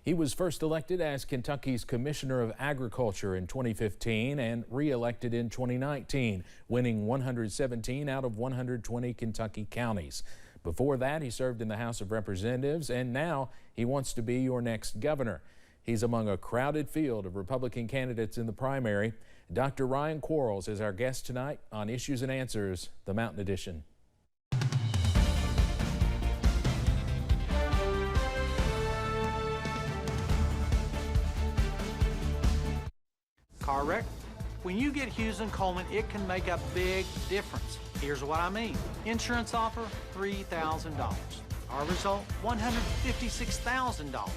He was first elected as Kentucky's Commissioner of Agriculture in 2015 and re-elected in 2019, winning 117 out of 120 Kentucky counties. Before that, he served in the House of Representatives, and now he wants to be your next governor. He's among a crowded field of Republican candidates in the primary. Dr. Ryan Quarles is our guest tonight on Issues and Answers, the Mountain Edition. Car wreck? When you get Hughes & Coleman, it can make a big difference. Here's what I mean. Insurance offer, $3,000. Our result, $156,000.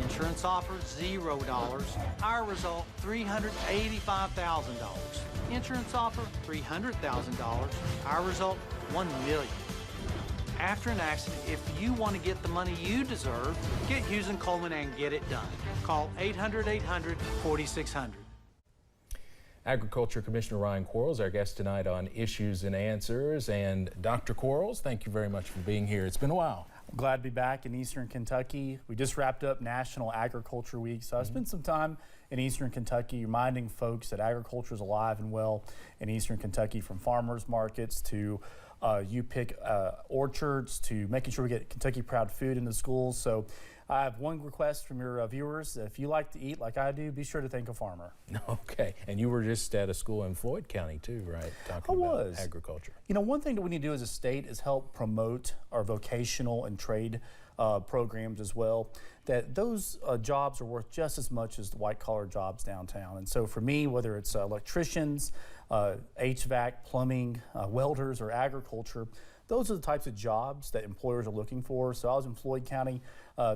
Insurance offer, $0. Our result, $385,000. Insurance offer, $300,000. Our result, $1 million. After an accident, if you want to get the money you deserve, get Hughes & Coleman and get it done. Call 800-800-4600. Agriculture Commissioner Ryan Quarles, our guest tonight on Issues and Answers. And Dr. Quarles, thank you very much for being here. It's been a while. I'm glad to be back in Eastern Kentucky. We just wrapped up National Agriculture Week, so I spent some time in Eastern Kentucky reminding folks that agriculture is alive and well in Eastern Kentucky, from farmers markets to you pick orchards to making sure we get Kentucky Proud food in the schools. So I have one request from your viewers. If you like to eat like I do, be sure to thank a farmer. Okay. And you were just at a school in Floyd County too, right? Talking about agriculture. You know, one thing that we need to do as a state is help promote our vocational and trade programs as well. That those jobs are worth just as much as the white-collar jobs downtown. And so for me, whether it's electricians, HVAC, plumbing, welders, or agriculture, those are the types of jobs that employers are looking for. So I was in Floyd County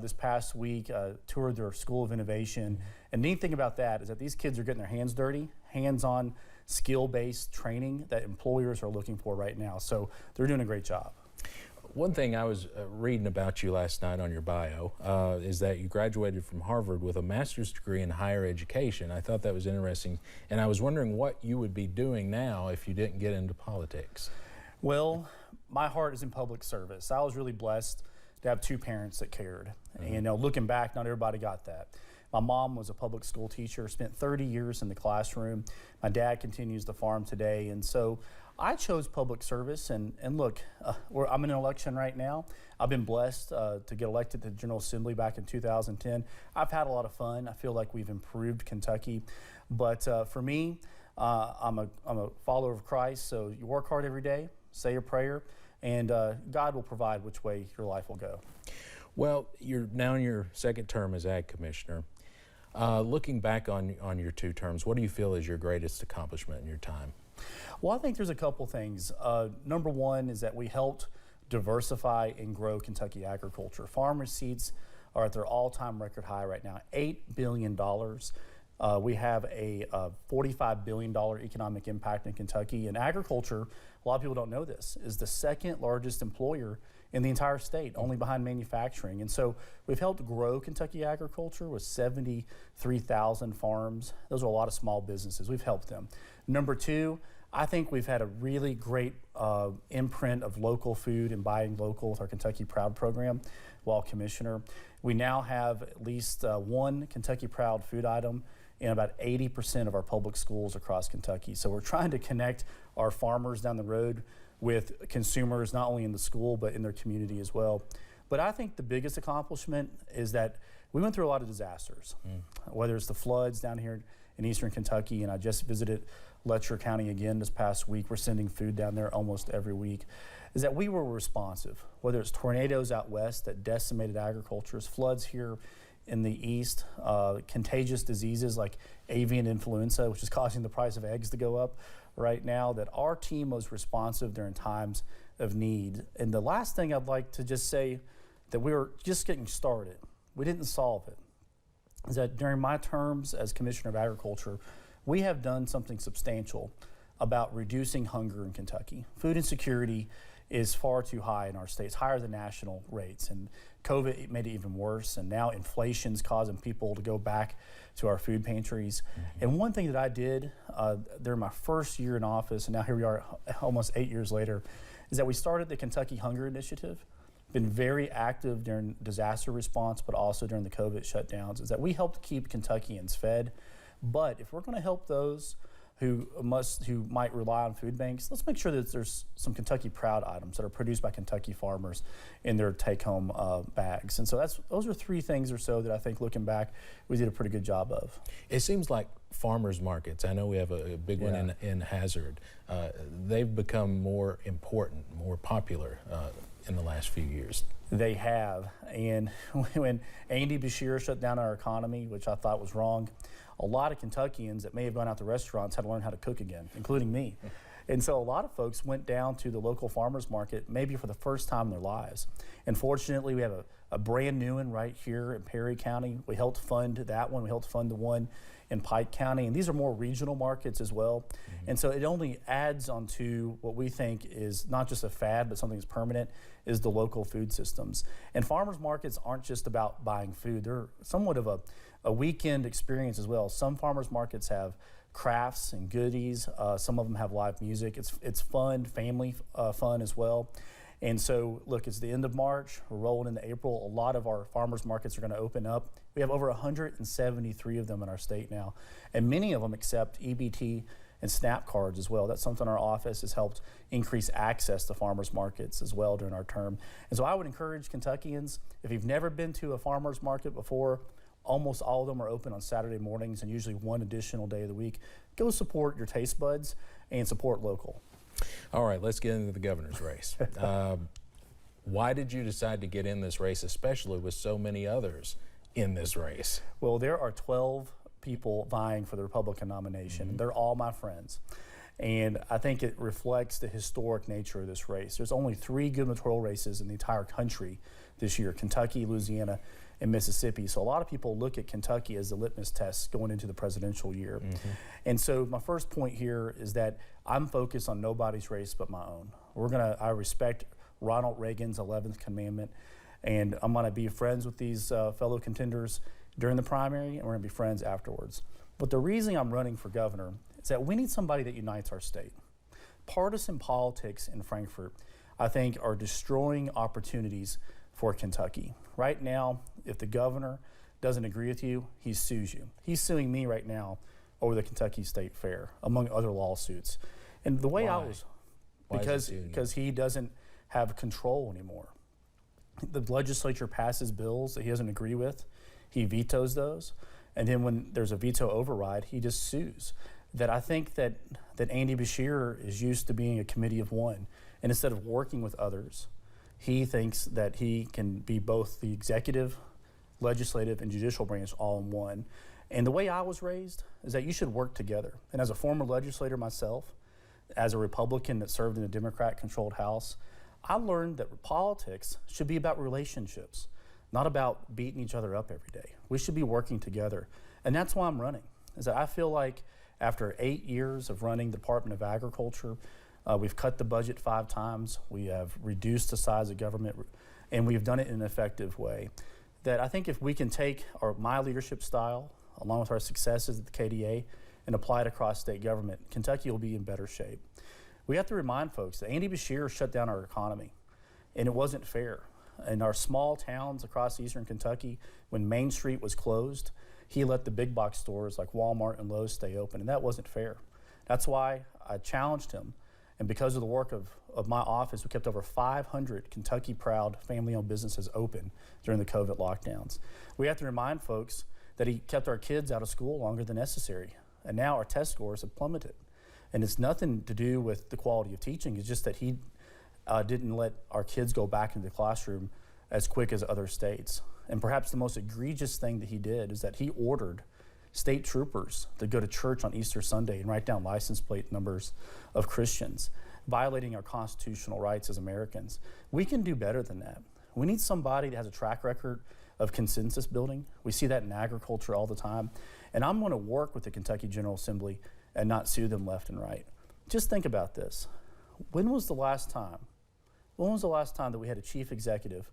this past week, toured their School of Innovation. And the neat thing about that is that these kids are getting their hands dirty, hands-on, skill-based training that employers are looking for right now. So they're doing a great job. One thing I was reading about you last night on your bio is that you graduated from Harvard with a master's degree in higher education. I thought that was interesting, and I was wondering what you would be doing now if you didn't get into politics. Well, my heart is in public service. I was really blessed to have two parents that cared. And you know, looking back, not everybody got that. My mom was a public school teacher, spent 30 years in the classroom. My dad continues to farm today, and so I chose public service. And look, I'm in an election right now. I've been blessed to get elected to the General Assembly back in 2010. I've had a lot of fun. I feel like we've improved Kentucky. But for me, I'm a follower of Christ, so you work hard every day, say a prayer, and God will provide which way your life will go. Well, you're now in your second term as Ag Commissioner. Looking back on your two terms, what do you feel is your greatest accomplishment in your time? Well, I think there's a couple things. Number one is that we helped diversify and grow Kentucky agriculture. Farm receipts are at their all-time record high right now, $8 billion. We have a $45 billion economic impact in Kentucky. And agriculture, a lot of people don't know this, is the second largest employer in the entire state, only behind manufacturing. And so we've helped grow Kentucky agriculture with 73,000 farms. Those are a lot of small businesses. We've helped them. Number two, I think we've had a really great imprint of local food and buying local with our Kentucky Proud program while commissioner. We now have at least one Kentucky Proud food item in about 80% of our public schools across Kentucky. So we're trying to connect our farmers down the road with consumers, not only in the school, but in their community as well. But I think the biggest accomplishment is that we went through a lot of disasters, whether it's the floods down here in Eastern Kentucky, and I just visited Letcher County again this past week. We're sending food down there almost every week. Is that we were responsive, whether it's tornadoes out west that decimated agriculture, floods here in the east, contagious diseases like avian influenza, which is causing the price of eggs to go up right now, that our team was responsive during times of need. And the last thing I'd like to just say, that we were just getting started. We didn't solve it. Is that during my terms as Commissioner of Agriculture, we have done something substantial about reducing hunger in Kentucky. Food insecurity is far too high in our state. It's higher than national rates, and COVID made it even worse, and now inflation's causing people to go back to our food pantries. And one thing that I did during my first year in office, and now here we are almost 8 years later, is that we started the Kentucky Hunger Initiative been very active during disaster response, but also during the COVID shutdowns, is that we helped keep Kentuckians fed. But if we're going to help those who might rely on food banks, let's make sure that there's some Kentucky Proud items that are produced by Kentucky farmers in their take-home bags. And so those are 3 things or so that I think, looking back, we did a pretty good job of. It seems like farmers markets, I know we have a big one in Hazard, they've become more important, more popular in the last few years. They have. And when Andy Beshear shut down our economy, which I thought was wrong, a lot of Kentuckians that may have gone out to restaurants had to learn how to cook again, including me. And so a lot of folks went down to the local farmers market maybe for the first time in their lives. And fortunately, we have a brand new one right here in Perry County. We helped fund that one. We helped fund the one in Pike County. And these are more regional markets as well. And so it only adds onto what we think is not just a fad, but something that's permanent, is the local food systems. And farmers markets aren't just about buying food. They're somewhat of a weekend experience as well. Some farmers markets have crafts and goodies. Some of them have live music. It's fun, family fun as well. And so, look, it's the end of March. We're rolling into April. A lot of our farmers markets are going to open up. We have over 173 of them in our state now, and many of them accept EBT and SNAP cards as well. That's something our office has helped increase access to farmers markets as well during our term. And so I would encourage Kentuckians, if you've never been to a farmers market before, almost all of them are open on Saturday mornings and usually one additional day of the week. Go support your taste buds and support local. All right, let's get into the governor's race. Why did you decide to get in this race, especially with so many others in this race? Well, there are 12 people vying for the Republican nomination. They're all my friends. And I think it reflects the historic nature of this race. There's only 3 gubernatorial races in the entire country this year: Kentucky, Louisiana, and Mississippi. So a lot of people look at Kentucky as the litmus test going into the presidential year. And so my first point here is that I'm focused on nobody's race but my own. I respect Ronald Reagan's 11th commandment, and I'm gonna be friends with these fellow contenders during the primary, and we're gonna be friends afterwards. But the reason I'm running for governor is that we need somebody that unites our state. Partisan politics in Frankfort, I think, are destroying opportunities for Kentucky. Right now, if the governor doesn't agree with you, he sues you. He's suing me right now over the Kentucky State Fair, among other lawsuits. And the way Why? Because he doesn't have control anymore. The legislature passes bills that he doesn't agree with, he vetoes those, and then when there's a veto override, he just sues. That I think that Andy Beshear is used to being a committee of one, and instead of working with others, he thinks that he can be both the executive, legislative, and judicial branch all in one. And the way I was raised is that you should work together. And as a former legislator myself, as a Republican that served in a Democrat-controlled House, I learned that politics should be about relationships, not about beating each other up every day. We should be working together. And that's why I'm running, is that I feel like after 8 years of running the Department of Agriculture, we've cut the budget 5 times, we have reduced the size of government, and we've done it in an effective way. That I think if we can take my leadership style, along with our successes at the KDA, and apply it across state government, Kentucky will be in better shape. We have to remind folks that Andy Beshear shut down our economy, and it wasn't fair. In our small towns across eastern Kentucky, when Main Street was closed, he let the big box stores like Walmart and Lowe's stay open, and that wasn't fair. That's why I challenged him, and because of the work of my office, we kept over 500 Kentucky Proud family-owned businesses open during the COVID lockdowns. We have to remind folks that he kept our kids out of school longer than necessary, and now our test scores have plummeted. And it's nothing to do with the quality of teaching, it's just that he didn't let our kids go back into the classroom as quick as other states. And perhaps the most egregious thing that he did is that he ordered state troopers to go to church on Easter Sunday and write down license plate numbers of Christians, violating our constitutional rights as Americans. We can do better than that. We need somebody that has a track record of consensus building. We see that in agriculture all the time. And I'm going to work with the Kentucky General Assembly and not sue them left and right. Just think about this. When was the last time that we had a chief executive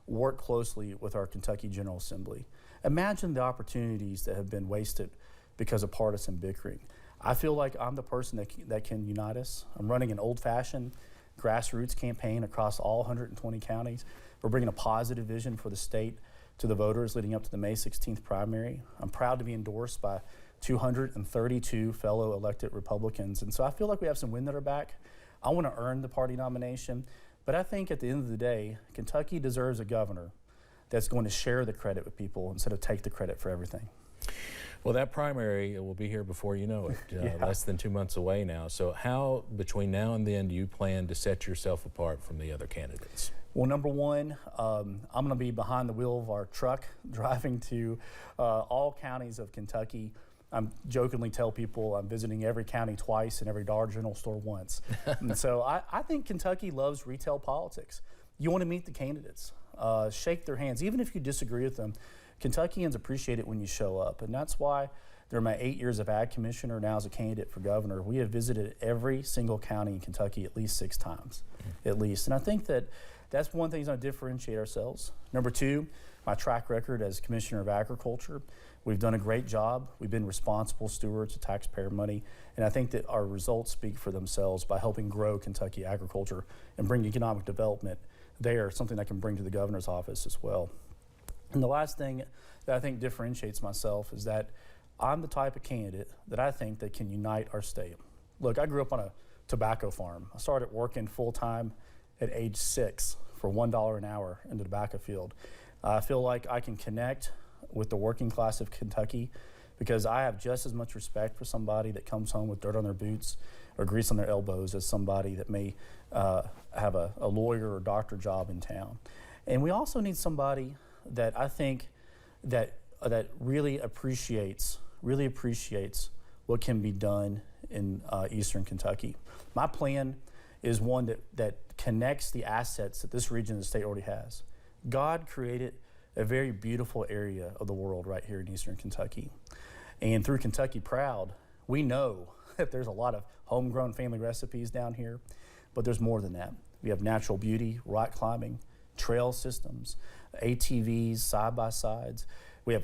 work closely with our Kentucky General Assembly? Imagine the opportunities that have been wasted because of partisan bickering. I feel like I'm the person that can unite us. I'm running an old-fashioned grassroots campaign across all 120 counties. We're bringing a positive vision for the state to the voters leading up to the May 16th primary. I'm proud to be endorsed by 232 fellow elected Republicans. And so I feel like we have some wind at our back. I want to earn the party nomination, but I think at the end of the day, Kentucky deserves a governor that's going to share the credit with people instead of take the credit for everything. Well, that primary will be here before you know it, less than 2 months away now. So how, between now and then, do you plan to set yourself apart from the other candidates? Well, number one, I'm going to be behind the wheel of our truck driving to all counties of Kentucky. I jokingly tell people I'm visiting every county twice and every Dollar General store once. And so I think Kentucky loves retail politics. You want to meet the candidates, shake their hands, even if you disagree with them. Kentuckians appreciate it when you show up, and that's why during my 8 years of ag commissioner, now as a candidate for governor, we have visited every single county in Kentucky at least 6 times, at least. And I think that that's one thing that's going to differentiate ourselves. Number two, my track record as Commissioner of Agriculture. We've done a great job. We've been responsible stewards of taxpayer money, and I think that our results speak for themselves by helping grow Kentucky agriculture and bring economic development there, something I can bring to the governor's office as well. And the last thing that I think differentiates myself is that I'm the type of candidate that I think that can unite our state. Look, I grew up on a tobacco farm. I started working full-time at age 6 for $1 an hour in the tobacco field. I feel like I can connect with the working class of Kentucky because I have just as much respect for somebody that comes home with dirt on their boots or grease on their elbows as somebody that may have a lawyer or doctor job in town. And we also need somebody that I think that really appreciates what can be done in Eastern Kentucky. My plan is one that connects the assets that this region of the state already has. God created a very beautiful area of the world right here in Eastern Kentucky. And through Kentucky Proud, we know that there's a lot of homegrown family recipes down here, but there's more than that. We have natural beauty, rock climbing, trail systems, ATVs, side-by-sides. We have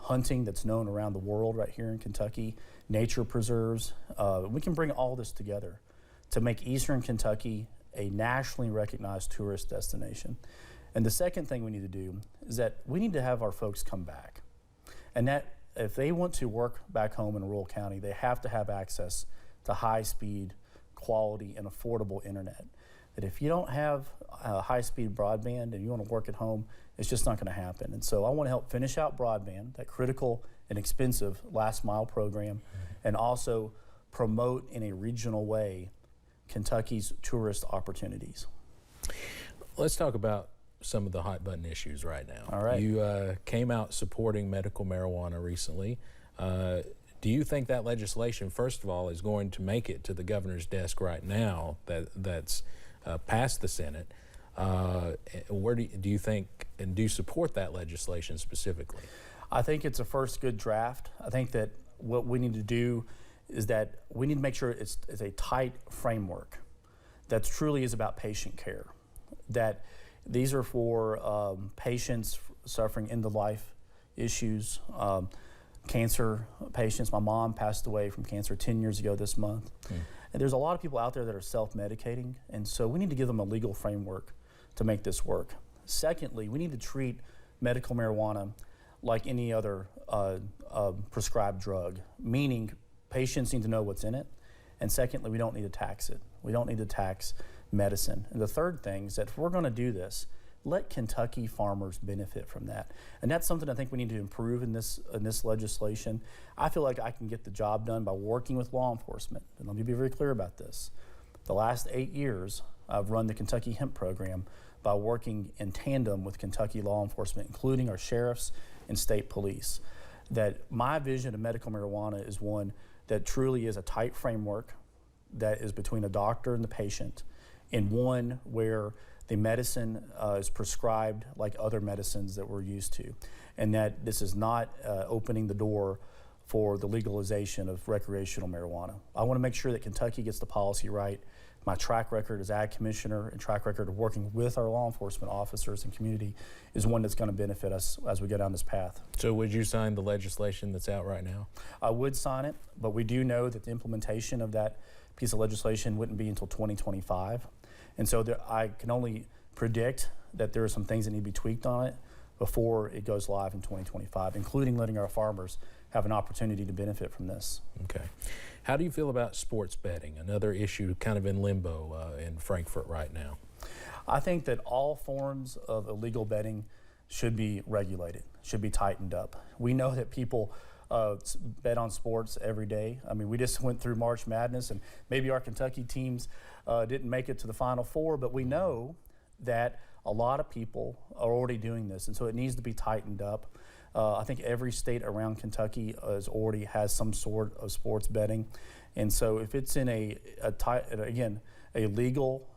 hunting that's known around the world right here in Kentucky, nature preserves. We can bring all this together to make Eastern Kentucky a nationally recognized tourist destination. And the second thing we need to do is that we need to have our folks come back. And that if they want to work back home in a rural county, they have to have access to high-speed, quality, and affordable internet. That if you don't have high-speed broadband and you want to work at home, it's just not going to happen. And so I want to help finish out broadband, that critical and expensive last-mile program, and also promote in a regional way Kentucky's tourist opportunities. Let's talk about some of the hot-button issues right now. All right. You came out supporting medical marijuana recently. Do you think that legislation, first of all, is going to make it to the governor's desk right now that's passed the Senate? Where do you think, and do you support that legislation specifically? I think it's a first good draft. I think that what we need to do is that we need to make sure it's a tight framework that truly is about patient care. That these are for patients suffering end-of-life issues, cancer patients. My mom passed away from cancer 10 years ago this month. And there's a lot of people out there that are self-medicating, and so we need to give them a legal framework to make this work. Secondly, we need to treat medical marijuana like any other prescribed drug, meaning patients need to know what's in it, and secondly, we don't need to tax it. We don't need to tax medicine. And the third thing is that if we're going to do this, let Kentucky farmers benefit from that. And that's something I think we need to improve in this legislation. I feel like I can get the job done by working with law enforcement. And let me be very clear about this. The last 8 years, I've run the Kentucky Hemp Program by working in tandem with Kentucky law enforcement, including our sheriffs and state police. That my vision of medical marijuana is one that truly is a tight framework that is between a doctor and the patient, and one where the medicine is prescribed like other medicines that we're used to, and that this is not opening the door for the legalization of recreational marijuana. I want to make sure that Kentucky gets the policy right. My track record as ag commissioner and track record of working with our law enforcement officers and community is one that's going to benefit us as we go down this path. So would you sign the legislation that's out right now? I would sign it, but we do know that the implementation of that piece of legislation wouldn't be until 2025. And so I can only predict that there are some things that need to be tweaked on it before it goes live in 2025, including letting our farmers have an opportunity to benefit from this. Okay. How do you feel about sports betting, another issue kind of in limbo in Frankfort right now? I think that all forms of illegal betting should be regulated, should be tightened up. We know that people bet on sports every day. I mean, we just went through March Madness, and maybe our Kentucky teams didn't make it to the Final Four, but we know that a lot of people are already doing this, and so it needs to be tightened up. I think every state around Kentucky already has some sort of sports betting, and so if it's in a legal,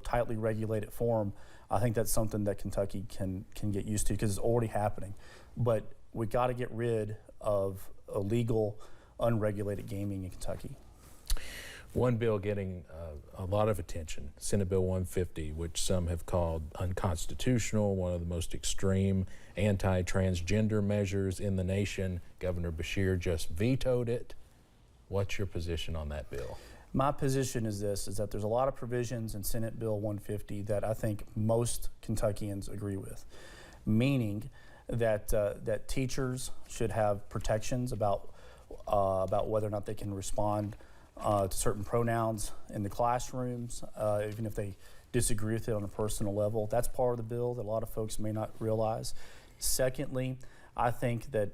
tightly regulated form, I think that's something that Kentucky can get used to, because it's already happening. But we got to get rid of illegal, unregulated gaming in Kentucky. One bill getting a lot of attention, Senate Bill 150, which some have called unconstitutional, one of the most extreme anti-transgender measures in the nation. Governor Beshear just vetoed it. What's your position on that bill? My position is that there's a lot of provisions in Senate Bill 150 that I think most Kentuckians agree with, meaning that teachers should have protections about whether or not they can respond to certain pronouns in the classrooms, even if they disagree with it on a personal level. That's part of the bill that a lot of folks may not realize. Secondly, I think that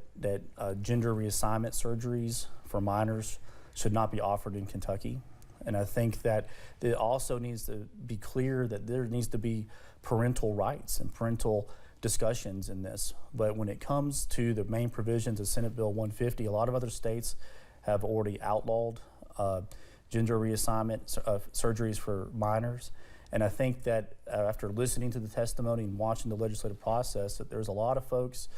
gender reassignment surgeries for minors should not be offered in Kentucky. And I think that it also needs to be clear that there needs to be parental rights and parental discussions in this. But when it comes to the main provisions of Senate Bill 150, a lot of other states have already outlawed gender reassignment surgeries for minors. And I think that after listening to the testimony and watching the legislative process, that there's a lot of folks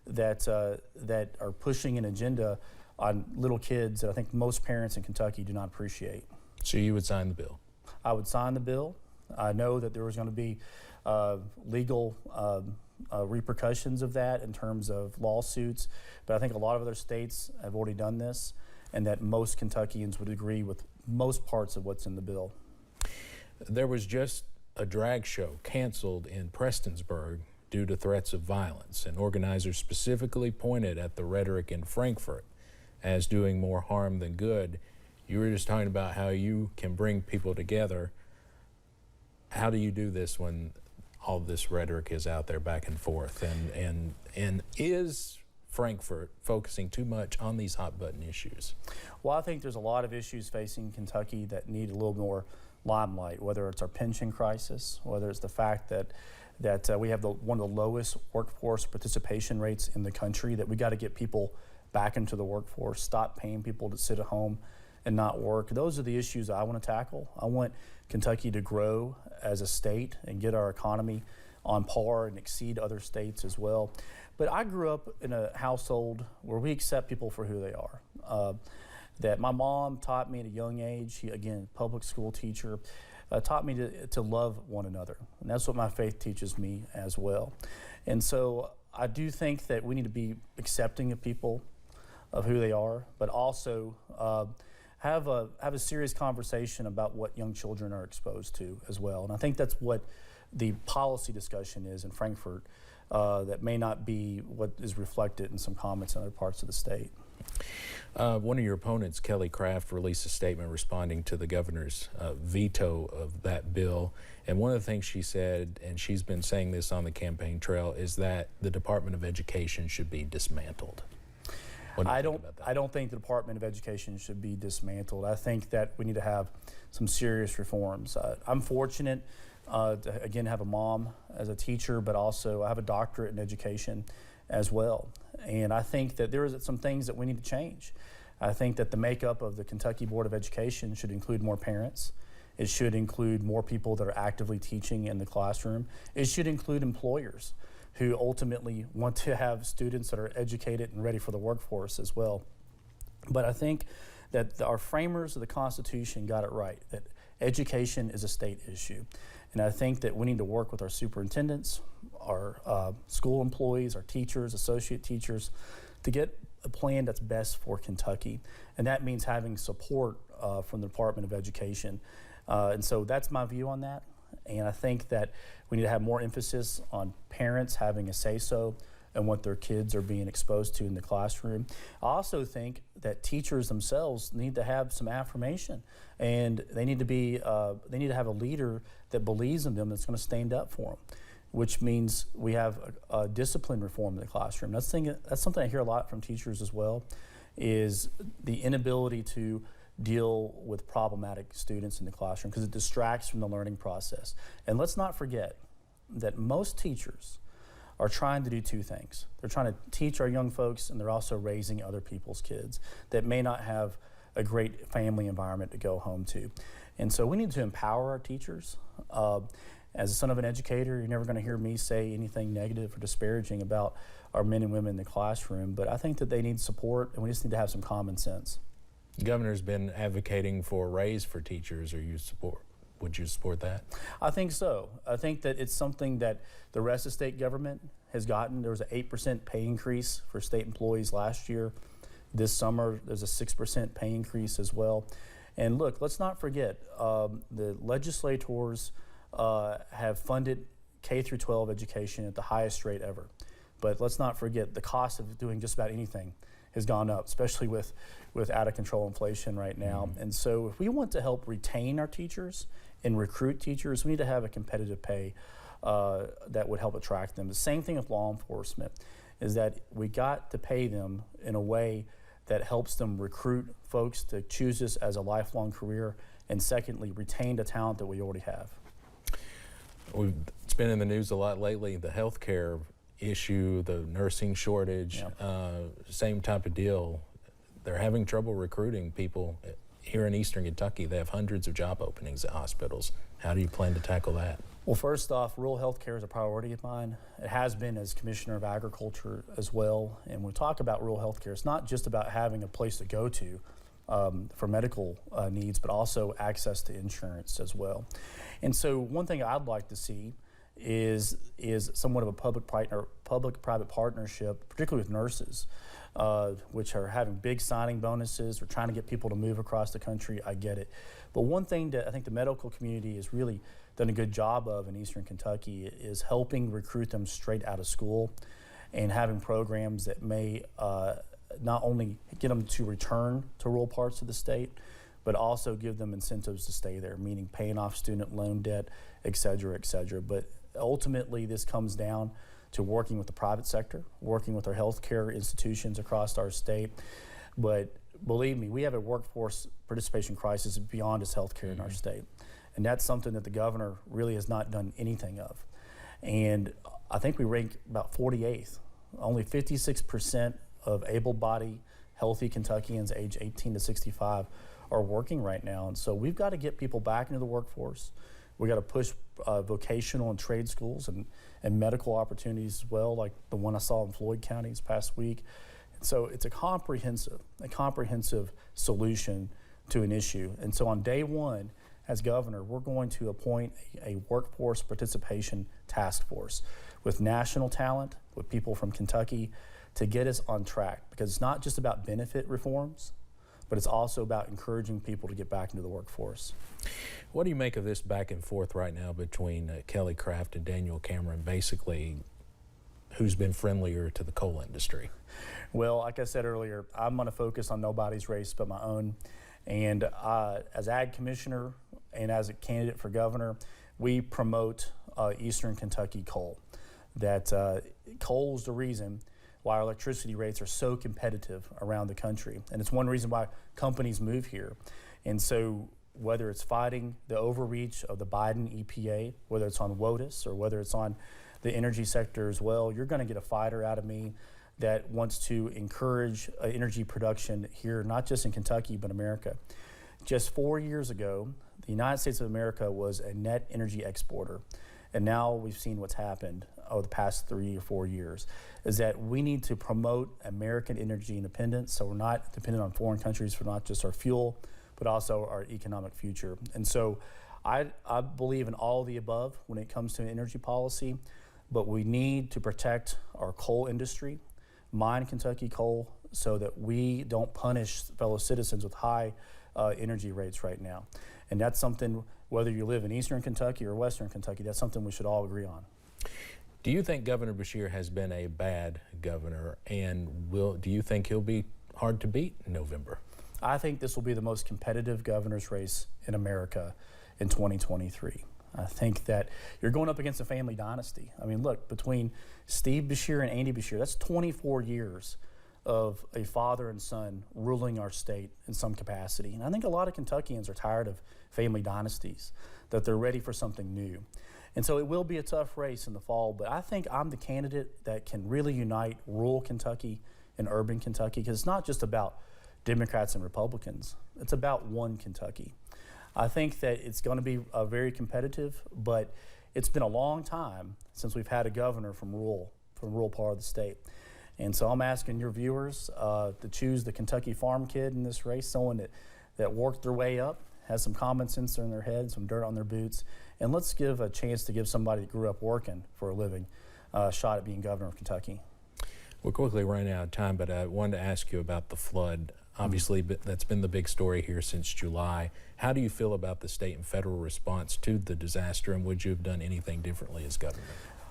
that are pushing an agenda on little kids that I think most parents in Kentucky do not appreciate. So you would sign the bill? I would sign the bill. I know that there was going to be legal repercussions of that in terms of lawsuits, but I think a lot of other states have already done this, and that most Kentuckians would agree with most parts of what's in the bill. There was just a drag show canceled in Prestonsburg due to threats of violence, and organizers specifically pointed at the rhetoric in Frankfort as doing more harm than good. You were just talking about how you can bring people together. How do you do this when all this rhetoric is out there back and forth? And is Frankfort focusing too much on these hot button issues? Well, I think there's a lot of issues facing Kentucky that need a little more limelight, whether it's our pension crisis, whether it's the fact that we have one of the lowest workforce participation rates in the country, that we got to get people back into the workforce, stop paying people to sit at home and not work. Those are the issues I want to tackle. I want Kentucky to grow as a state and get our economy on par and exceed other states as well. But I grew up in a household where we accept people for who they are. That my mom taught me at a young age, she, again, public school teacher, taught me to love one another. And that's what my faith teaches me as well. And so I do think that we need to be accepting of people, of who they are, but also have a serious conversation about what young children are exposed to as well. And I think that's what the policy discussion is in Frankfort, that may not be what is reflected in some comments in other parts of the state. One of your opponents, Kelly Craft, released a statement responding to the governor's veto of that bill. And one of the things she said, and she's been saying this on the campaign trail, is that the Department of Education should be dismantled. I don't think the Department of Education should be dismantled. I think that we need to have some serious reforms. I'm fortunate to, again, have a mom as a teacher, but also I have a doctorate in education as well. And I think that there is some things that we need to change. I think that the makeup of the Kentucky Board of Education should include more parents. It should include more people that are actively teaching in the classroom. It should include employers who ultimately want to have students that are educated and ready for the workforce as well. But I think that our framers of the Constitution got it right, that education is a state issue. And I think that we need to work with our superintendents, our school employees, our teachers, associate teachers, to get a plan that's best for Kentucky. And that means having support from the Department of Education. And so that's my view on that. And I think that we need to have more emphasis on parents having a say-so and what their kids are being exposed to in the classroom. I also think that teachers themselves need to have some affirmation, and they need to have a leader that believes in them, that's going to stand up for them, which means we have a discipline reform in the classroom. That's something I hear a lot from teachers as well, is the inability to deal with problematic students in the classroom because it distracts from the learning process. And let's not forget that most teachers are trying to do two things. They're trying to teach our young folks, and they're also raising other people's kids that may not have a great family environment to go home to. And so we need to empower our teachers. As a son of an educator, you're never going to hear me say anything negative or disparaging about our men and women in the classroom, but I think that they need support, and we just need to have some common sense. The governor's been advocating for a raise for teachers. Would you support that? I think so. I think that it's something that the rest of state government has gotten. There was an 8% pay increase for state employees last year. This summer, there's a 6% pay increase as well. And look, let's not forget, the legislators have funded K through 12 education at the highest rate ever. But let's not forget the cost of doing just about anything has gone up, especially with out of control inflation right now. And so if we want to help retain our teachers and recruit teachers, we need to have a competitive pay that would help attract them. The same thing with law enforcement, is that we got to pay them in a way that helps them recruit folks to choose this as a lifelong career, and secondly, retain the talent that we already have. It's been in the news a lot lately, the healthcare issue, the nursing shortage, same type of deal. They're having trouble recruiting people. Here in Eastern Kentucky, they have hundreds of job openings at hospitals. How do you plan to tackle that? Well, first off, rural health care is a priority of mine. It has been as Commissioner of Agriculture as well. And when we talk about rural health care, it's not just about having a place to go to for medical needs, but also access to insurance as well. And so one thing I'd like to see is somewhat of a public-private partnership, particularly with nurses, which are having big signing bonuses. We're trying to get people to move across the country. I get it. But one thing that I think the medical community has really done a good job of in Eastern Kentucky is helping recruit them straight out of school and having programs that may not only get them to return to rural parts of the state, but also give them incentives to stay there, meaning paying off student loan debt, et cetera, et cetera. But ultimately, this comes down to working with the private sector, working with our healthcare institutions across our state. But believe me, we have a workforce participation crisis beyond just healthcare in our state. And that's something that the governor really has not done anything of. And I think we rank about 48th. Only 56% of able-bodied, healthy Kentuckians age 18 to 65 are working right now. And so we've got to get people back into the workforce. We got to push vocational and trade schools and medical opportunities as well, like the one I saw in Floyd County this past week. And so it's a comprehensive solution to an issue. And so on day one, as governor, we're going to appoint a workforce participation task force with national talent, with people from Kentucky, to get us on track. Because it's not just about benefit reforms, but it's also about encouraging people to get back into the workforce. What do you make of this back and forth right now between Kelly Craft and Daniel Cameron, basically who's been friendlier to the coal industry? Well, like I said earlier, I'm going to focus on nobody's race but my own. And as Ag Commissioner and as a candidate for governor, we promote Eastern Kentucky coal. That coal is the reason why our electricity rates are so competitive around the country. And it's one reason why companies move here. And so whether it's fighting the overreach of the Biden EPA, whether it's on WOTUS or whether it's on the energy sector as well, you're going to get a fighter out of me that wants to encourage energy production here, not just in Kentucky, but America. Just 4 years ago, the United States of America was a net energy exporter. And now we've seen what's happened over the past 3 or 4 years, is that we need to promote American energy independence so we're not dependent on foreign countries for not just our fuel, but also our economic future. And so I believe in all of the above when it comes to energy policy, but we need to protect our coal industry, mine Kentucky coal, so that we don't punish fellow citizens with high energy rates right now. And that's something whether you live in Eastern Kentucky or Western Kentucky, that's something we should all agree on. Do you think Governor Beshear has been a bad governor, and do you think he'll be hard to beat in November? I think this will be the most competitive governor's race in America in 2023. I think that you're going up against a family dynasty. I mean, look, between Steve Beshear and Andy Beshear, that's 24 years of a father and son ruling our state in some capacity. And I think a lot of Kentuckians are tired of family dynasties, that they're ready for something new. And so it will be a tough race in the fall, but I think I'm the candidate that can really unite rural Kentucky and urban Kentucky, because it's not just about Democrats and Republicans. It's about one Kentucky. I think that it's going to be very competitive, but it's been a long time since we've had a governor from rural part of the state. And so I'm asking your viewers to choose the Kentucky farm kid in this race, someone that worked their way up, has some common sense in their head, some dirt on their boots, and let's give a chance to give somebody that grew up working for a living a shot at being governor of Kentucky. We're quickly running out of time, but I wanted to ask you about the flood. Obviously, that's been the big story here since July. How do you feel about the state and federal response to the disaster, and would you have done anything differently as governor?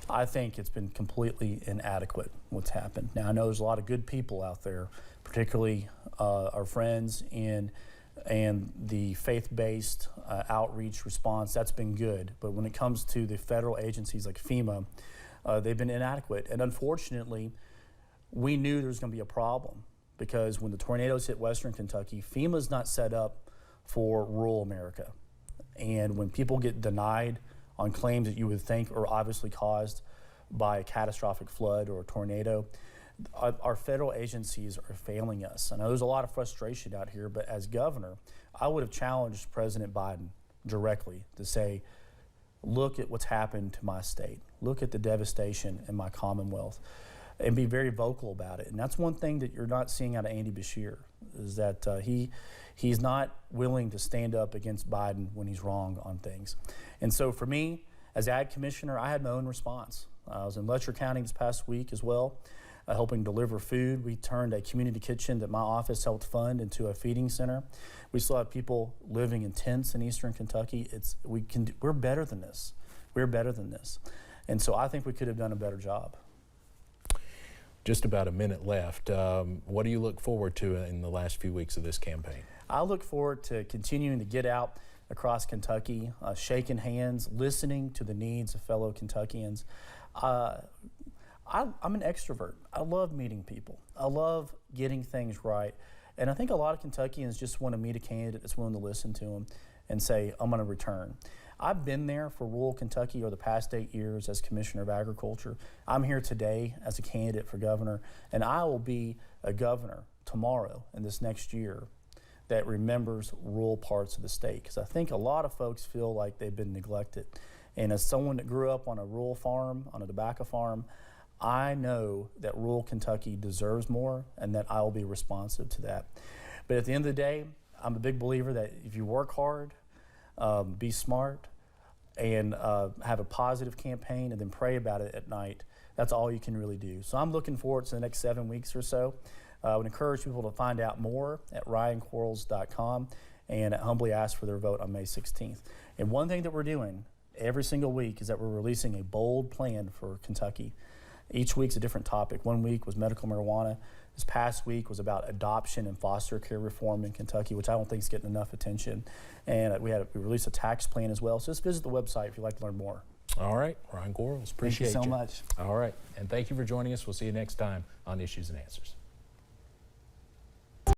I think it's been completely inadequate what's happened. Now, I know there's a lot of good people out there, particularly our friends and the faith-based outreach response. That's been good. But when it comes to the federal agencies like FEMA, they've been inadequate. And unfortunately, we knew there was going to be a problem, because when the tornadoes hit Western Kentucky, FEMA's not set up for rural America. And when people get denied on claims that you would think are obviously caused by a catastrophic flood or a tornado, our federal agencies are failing us. I know there's a lot of frustration out here, but as governor, I would have challenged President Biden directly to say, look at what's happened to my state. Look at the devastation in my Commonwealth, and be very vocal about it. And that's one thing that you're not seeing out of Andy Beshear, is that he's not willing to stand up against Biden when he's wrong on things. And so for me, as Ag Commissioner, I had my own response. I was in Letcher County this past week as well, helping deliver food. We turned a community kitchen that my office helped fund into a feeding center. We still have people living in tents in Eastern Kentucky. We're better than this. We're better than this. And so I think we could have done a better job. Just about a minute left. What do you look forward to in the last few weeks of this campaign? I look forward to continuing to get out across Kentucky, shaking hands, listening to the needs of fellow Kentuckians. I'm an extrovert. I love meeting people. I love getting things right. And I think a lot of Kentuckians just want to meet a candidate that's willing to listen to them and say, I'm going to return. I've been there for rural Kentucky over the past 8 years as Commissioner of Agriculture. I'm here today as a candidate for governor, and I will be a governor tomorrow and this next year that remembers rural parts of the state, because I think a lot of folks feel like they've been neglected. And as someone that grew up on a rural farm, on a tobacco farm, I know that rural Kentucky deserves more, and that I will be responsive to that. But at the end of the day, I'm a big believer that if you work hard, be smart, and have a positive campaign, and then pray about it at night, that's all you can really do. So I'm looking forward to the next 7 weeks or so. I would encourage people to find out more at ryanquarles.com, and humbly ask for their vote on May 16th. And one thing that we're doing every single week is that we're releasing a bold plan for Kentucky. Each week's a different topic. 1 week was medical marijuana. This past week was about adoption and foster care reform in Kentucky, which I don't think is getting enough attention. And we released a tax plan as well. So just visit the website if you'd like to learn more. All right, Ryan Quarles, appreciate you. Thank you so much. All right, and thank you for joining us. We'll see you next time on Issues and Answers.